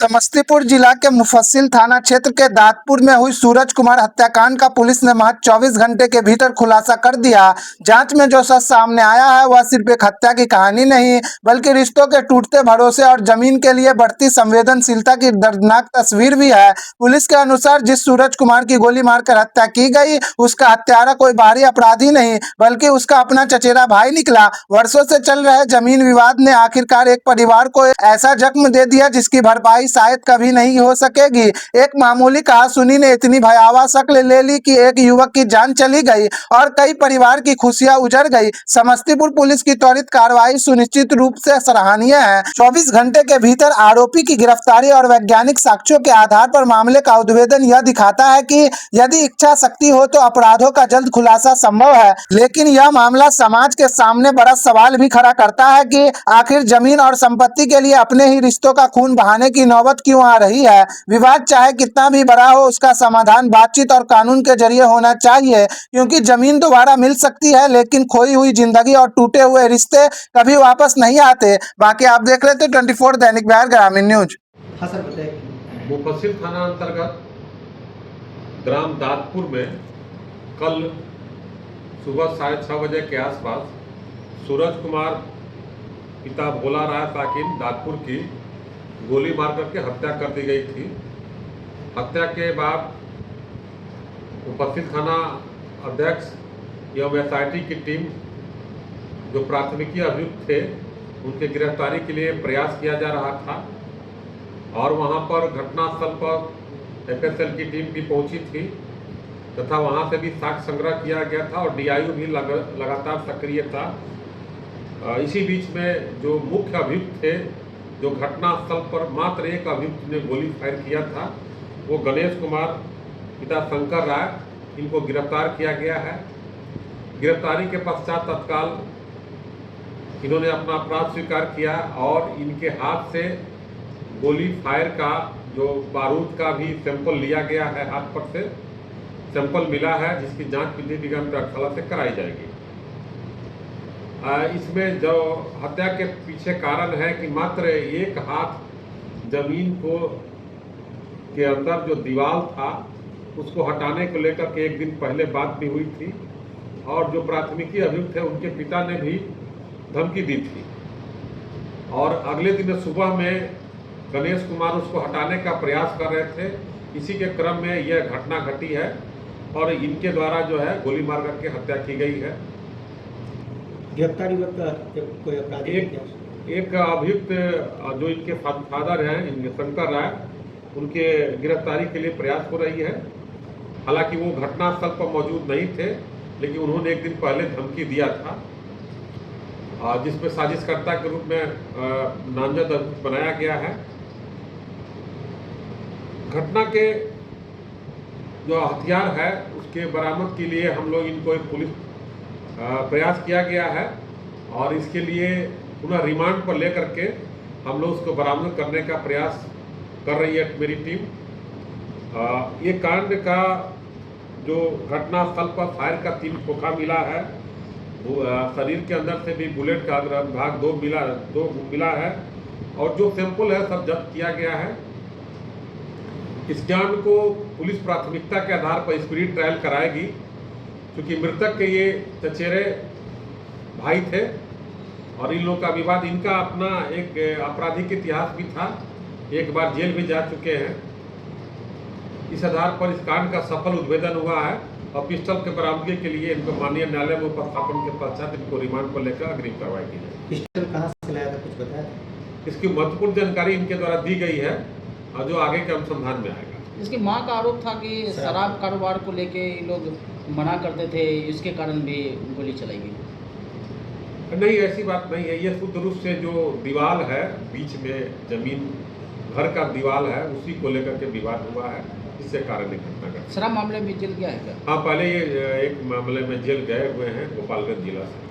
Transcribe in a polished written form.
समस्तीपुर जिला के मुफस्सिल थाना क्षेत्र के दातपुर में हुई सूरज कुमार हत्याकांड का पुलिस ने महज 24 घंटे के भीतर खुलासा कर दिया। जांच में जो सच सामने आया है वह सिर्फ एक हत्या की कहानी नहीं बल्कि रिश्तों के टूटते भरोसे और जमीन के लिए बढ़ती संवेदनशीलता की दर्दनाक तस्वीर भी है। पुलिस के अनुसार जिस सूरज कुमार की गोली मारकर हत्या की गई उसका हत्यारा कोई बाहरी अपराधी नहीं बल्कि उसका अपना चचेरा भाई निकला। वर्षों से चल रहे जमीन विवाद ने आखिरकार एक परिवार को ऐसा जख्म दे दिया जिसकी भरपाई शायद कभी नहीं हो सकेगी। एक मामूली कहासुनी ने इतनी भयावह शक्ल ले ली कि एक युवक की जान चली गई और कई परिवार की खुशियां उजड़ गई। समस्तीपुर पुलिस की त्वरित कार्रवाई सुनिश्चित रूप से सराहनीय है। 24 घंटे के भीतर आरोपी की गिरफ्तारी और वैज्ञानिक साक्ष्यों के आधार पर मामले का उद्भेदन यह दिखाता है कि यदि इच्छा शक्ति हो तो अपराधों का जल्द खुलासा संभव है। लेकिन यह मामला समाज के सामने बड़ा सवाल भी खड़ा करता है कि आखिर जमीन और संपत्ति के लिए अपने ही रिश्तों का खून बहाने की नौबत क्यों आ रही है। विवाद चाहे कितना भी बड़ा हो उसका समाधान बातचीत और कानून के जरिए होना चाहिए, क्योंकि जमीन दोबारा मिल सकती है लेकिन खोई हुई जिंदगी और टूटे हुए रिश्ते कभी वापस नहीं आते। बाकी आप देख रहे थे 24 दैनिक बिहार ग्रामीण न्यूज। हाँ सर बताइए। मुफस्सिल थाना अंतर्गत ग्राम दातपुर में कल सुबह 6:30 बजे के आसपास सूरज कुमार पिता भोला राय साकिन दातपुर की गोली मार करके हत्या कर दी गई थी। हत्या के बाद मुफस्सिल थाना अध्यक्ष एवं एसआईटी की टीम जो प्राथमिकी अभियुक्त थे उनके गिरफ्तारी के लिए प्रयास किया जा रहा था और वहां पर घटनास्थल पर एफएसएल की टीम भी पहुंची थी तथा वहां से भी साक्ष्य संग्रह किया गया था और डीआईयू भी लगातार सक्रिय था। इसी बीच में जो मुख्य अभियुक्त थे, जो घटनास्थल पर मात्र एक अभियुक्त ने गोली फायर किया था, वो गणेश कुमार पिता शंकर राय, इनको गिरफ्तार किया गया है। गिरफ्तारी के पश्चात तत्काल इन्होंने अपना अपराध स्वीकार किया और इनके हाथ से गोली फायर का जो बारूद का भी सैंपल लिया गया है, हाथ पर से सैंपल मिला है, जिसकी जांच विधि विज्ञान प्रयोगशाला से कराई जाएगी। इसमें जो हत्या के पीछे कारण है कि मात्र एक हाथ जमीन को के अंदर जो दीवार था उसको हटाने को लेकर के एक दिन पहले बात भी हुई थी और जो प्राथमिकी अभियुक्त थे उनके पिता ने भी धमकी दी थी और अगले दिन सुबह में गणेश कुमार उसको हटाने का प्रयास कर रहे थे। इसी के क्रम में यह घटना घटी है और इनके द्वारा जो है गोली मार करके हत्या की गई है। गिरफ्तारी कोई अपराधी एक अभियुक्त जो इनके फादर हैं, इनके शंकर राय, उनके गिरफ्तारी के लिए प्रयास हो रही है। हालांकि वो घटनास्थल पर मौजूद नहीं थे, लेकिन उन्होंने एक दिन पहले धमकी दिया था जिसमें साजिशकर्ता के रूप में नामजद बनाया गया है। घटना के जो हथियार है उसके बरामद के लिए हम लोग इनको एक पुलिस प्रयास किया गया है और इसके लिए पुनः रिमांड पर लेकर के हम लोग उसको बरामद करने का प्रयास कर रही है मेरी टीम। ये कांड का जो घटनास्थल पर फायर का 3 खोखा मिला है, शरीर के अंदर से भी बुलेट का भाग 2 मिला है और जो सैंपल है सब जब्त किया गया है। इस कांड को पुलिस प्राथमिकता के आधार पर स्पीड ट्रायल कराएगी, क्योंकि मृतक के ये चचेरे भाई थे और इन लोगों का विवाद, इनका अपना एक आपराधिक इतिहास भी था, एक बार जेल भी जा चुके हैं। इस आधार पर इस कांड का सफल उद्भेदन हुआ है और पिस्टल के बरामदगी के लिए इनको माननीय न्यायालय में उपस्थापन के पश्चात इनको रिमांड पर लेकर अग्रिम कार्रवाई की जाए। पिस्टल कहाँ से लाया था, कुछ बताया? इसकी महत्वपूर्ण जानकारी इनके द्वारा दी गई है और जो आगे के अनुसंधान में आएगा। इसकी मां का आरोप था कि शराब कारोबार को लेके ये लोग मना करते थे, इसके कारण भी गोली चलाई गई। नहीं, ऐसी बात नहीं है। ये शुद्ध रूप से जो दीवार है, बीच में जमीन घर का दीवार है, उसी को लेकर के विवाद हुआ है, इससे कारण एक घटना का। शराब मामले में जेल गया है क्या? हाँ, पहले ये एक मामले में जेल गए हुए हैं गोपालगंज जिला से।